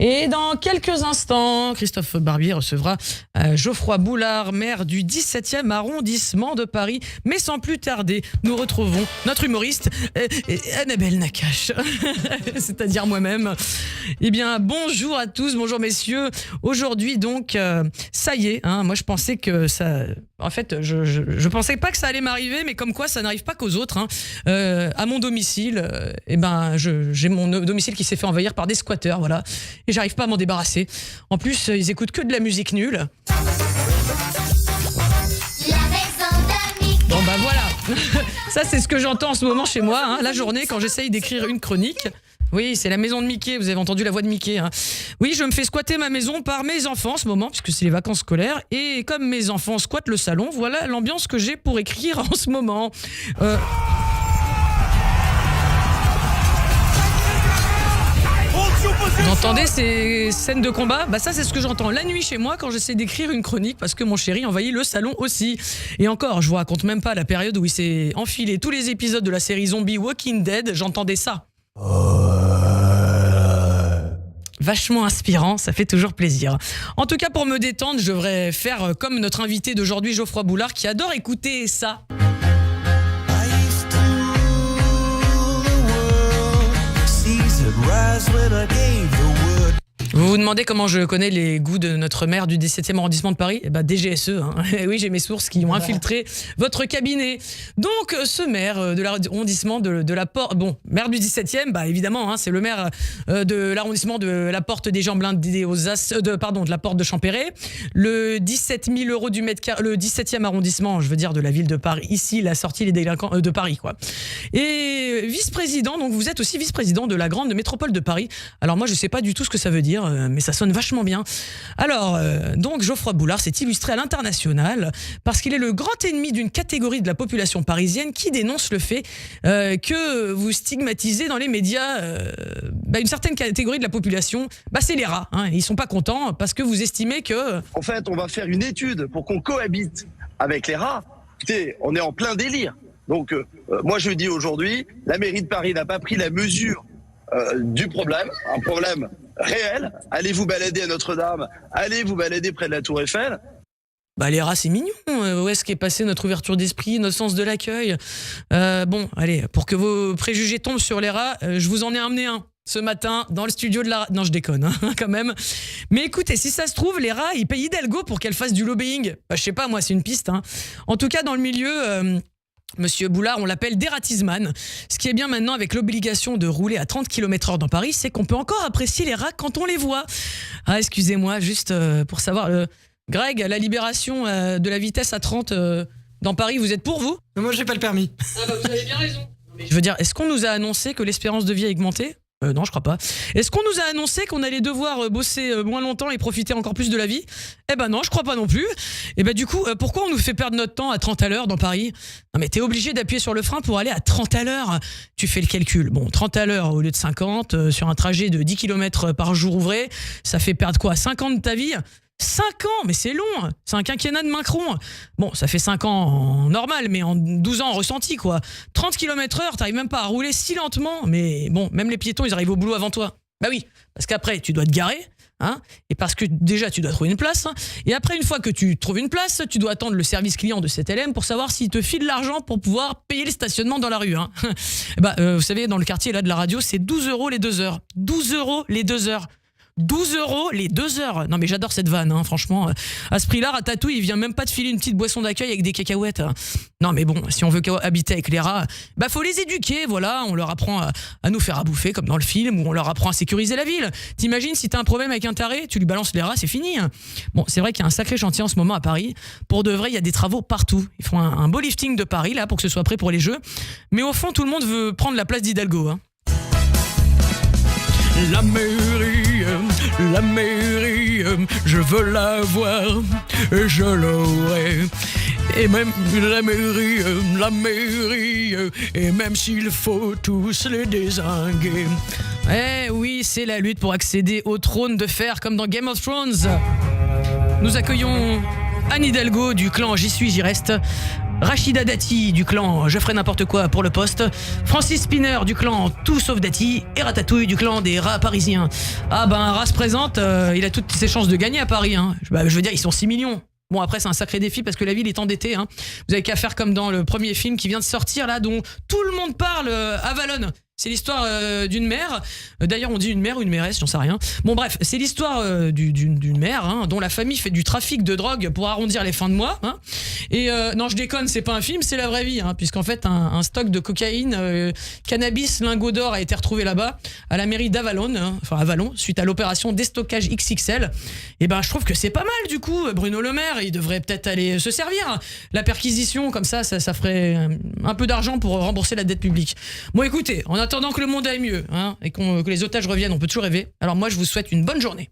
Et dans quelques instants, Christophe Barbier recevra Geoffroy Boulard, maire du 17e arrondissement de Paris. Mais sans plus tarder, nous retrouvons notre humoriste Annabelle Nakache, c'est-à-dire moi-même. Eh bien, bonjour à tous, bonjour messieurs. Aujourd'hui donc, ça y est, moi je pensais que ça... En fait, je pensais pas que ça allait m'arriver, mais comme quoi ça n'arrive pas qu'aux autres. À mon domicile, j'ai mon domicile qui s'est fait envahir par des squatteurs, voilà. Et j'arrive pas à m'en débarrasser. En plus, ils écoutent que de la musique nulle. Bon bah voilà. Ça c'est ce que j'entends en ce moment chez moi, la journée quand j'essaye d'écrire une chronique. Oui, c'est la maison de Mickey, vous avez entendu la voix de Mickey. Oui, je me fais squatter ma maison par mes enfants en ce moment, puisque c'est les vacances scolaires. Et comme mes enfants squattent le salon, voilà l'ambiance que j'ai pour écrire en ce moment. Vous entendez ces scènes de combat ? Bah ça c'est ce que j'entends la nuit chez moi quand j'essaie d'écrire une chronique parce que mon chéri envahit le salon aussi. Et encore, je vous raconte même pas la période où il s'est enfilé tous les épisodes de la série zombie Walking Dead, j'entendais ça. Vachement inspirant, ça fait toujours plaisir. En tout cas, pour me détendre, je devrais faire comme notre invité d'aujourd'hui, Geoffroy Boulard, qui adore écouter ça. Vous vous demandez comment je connais les goûts de notre maire du 17e arrondissement de Paris ? DGSE. Oui, j'ai mes sources qui ont infiltré votre cabinet. Donc, ce maire de l'arrondissement de la Porte... Bon, maire du 17e, évidemment, c'est le maire de l'arrondissement de la Porte des Gens Blindés aux As... de la Porte de Champéret. Le 17 000 € du mètre carré... Le 17e arrondissement, je veux dire, de la ville de Paris. Ici, la sortie les délinquants de Paris, quoi. Et vice-président, donc vous êtes aussi vice-président de la grande métropole de Paris. Alors moi, je sais pas du tout ce que ça veut dire, mais ça sonne vachement bien. Alors, donc Geoffroy Boulard s'est illustré à l'international parce qu'il est le grand ennemi d'une catégorie de la population parisienne qui dénonce le fait que vous stigmatisez dans les médias une certaine catégorie de la population, c'est les rats. Ils sont pas contents parce que vous estimez que... En fait, on va faire une étude pour qu'on cohabite avec les rats. Écoutez, on est en plein délire. Donc, moi je dis aujourd'hui, la mairie de Paris n'a pas pris la mesure du problème, un problème réel. Allez vous balader à Notre-Dame, allez vous balader près de la Tour Eiffel. Les rats, c'est mignon. Où est-ce qu'est passée notre ouverture d'esprit, notre sens de l'accueil ? Allez, pour que vos préjugés tombent sur les rats, je vous en ai amené un ce matin dans le studio de la... Non, je déconne, quand même. Mais écoutez, si ça se trouve, les rats, ils payent Hidalgo pour qu'elle fasse du lobbying. Je sais pas, moi, c'est une piste. En tout cas, dans le milieu... Monsieur Boulard, on l'appelle dératisman. Ce qui est bien maintenant avec l'obligation de rouler à 30 km/h dans Paris, c'est qu'on peut encore apprécier les rats quand on les voit. Excusez-moi, juste pour savoir, Greg, la libération de la vitesse à 30 dans Paris, vous êtes pour vous ? Moi, j'ai pas le permis. Vous avez bien raison. Je veux dire, est-ce qu'on nous a annoncé que l'espérance de vie a augmenté ? Non, je crois pas. Est-ce qu'on nous a annoncé qu'on allait devoir bosser moins longtemps et profiter encore plus de la vie ? Non, je crois pas non plus. Du coup, pourquoi on nous fait perdre notre temps à 30 à l'heure dans Paris ? Non mais t'es obligé d'appuyer sur le frein pour aller à 30 à l'heure. Tu fais le calcul. Bon, 30 à l'heure au lieu de 50, sur un trajet de 10 km par jour ouvré, ça fait perdre quoi ? 5 ans de ta vie ? 5 ans, mais c'est long, c'est un quinquennat de Macron. Bon, ça fait 5 ans en normal, mais en 12 ans en ressenti, quoi. 30 km/h, t'arrives même pas à rouler si lentement, mais bon, même les piétons, ils arrivent au boulot avant toi. Oui, parce qu'après, tu dois te garer, et parce que déjà, tu dois trouver une place, et après, une fois que tu trouves une place, tu dois attendre le service client de cet LM pour savoir s'il te file l'argent pour pouvoir payer le stationnement dans la rue. Vous savez, dans le quartier là de la radio, c'est 12 € les 2 heures. 12 € les 2 heures. 12 € les 2 heures. Non mais j'adore cette vanne, franchement. À ce prix-là, Ratatouille, il vient même pas de filer une petite boisson d'accueil avec des cacahuètes. Non mais bon, si on veut habiter avec les rats, faut les éduquer, voilà. On leur apprend à nous faire à bouffer, comme dans le film, ou on leur apprend à sécuriser la ville. T'imagines si t'as un problème avec un taré, tu lui balances les rats, c'est fini. Bon, c'est vrai qu'il y a un sacré chantier en ce moment à Paris. Pour de vrai, il y a des travaux partout. Ils font un beau lifting de Paris, là, pour que ce soit prêt pour les Jeux. Mais au fond, tout le monde veut prendre la place d'Hidalgo. La mairie, je veux la voir, et je l'aurai. Et même la mairie, et même s'il faut tous les dézinguer. Oui, c'est la lutte pour accéder au trône de fer, comme dans Game of Thrones. Nous accueillons Anne Hidalgo du clan J'y suis, j'y reste. Rachida Dati du clan Je ferai n'importe quoi pour le poste, Francis Spinner du clan Tout sauf Dati et Ratatouille du clan des rats parisiens. Ah ben un rat se présente, il a toutes ses chances de gagner à Paris. Hein. Je veux dire, ils sont 6 millions. Bon après c'est un sacré défi parce que la ville est endettée. Hein. Vous avez qu'à faire comme dans le premier film qui vient de sortir là, dont tout le monde parle, Avalon. C'est l'histoire d'une mère. D'ailleurs, on dit une mère ou une mairesse, j'en sais rien. Bon, bref, c'est l'histoire d'une mère hein, dont la famille fait du trafic de drogue pour arrondir les fins de mois. Hein. Et non, je déconne, c'est pas un film, c'est la vraie vie. Hein, puisqu'en fait, un stock de cocaïne, cannabis, lingots d'or a été retrouvé là-bas, à la mairie d'Avalon, hein, enfin Avalon, suite à l'opération déstockage XXL. Et ben, je trouve que c'est pas mal du coup. Bruno Le Maire, il devrait peut-être aller se servir. La perquisition, comme ça ferait un peu d'argent pour rembourser la dette publique. Bon, écoutez, en attendant que le monde aille mieux hein, et que les otages reviennent, on peut toujours rêver. Alors moi, je vous souhaite une bonne journée.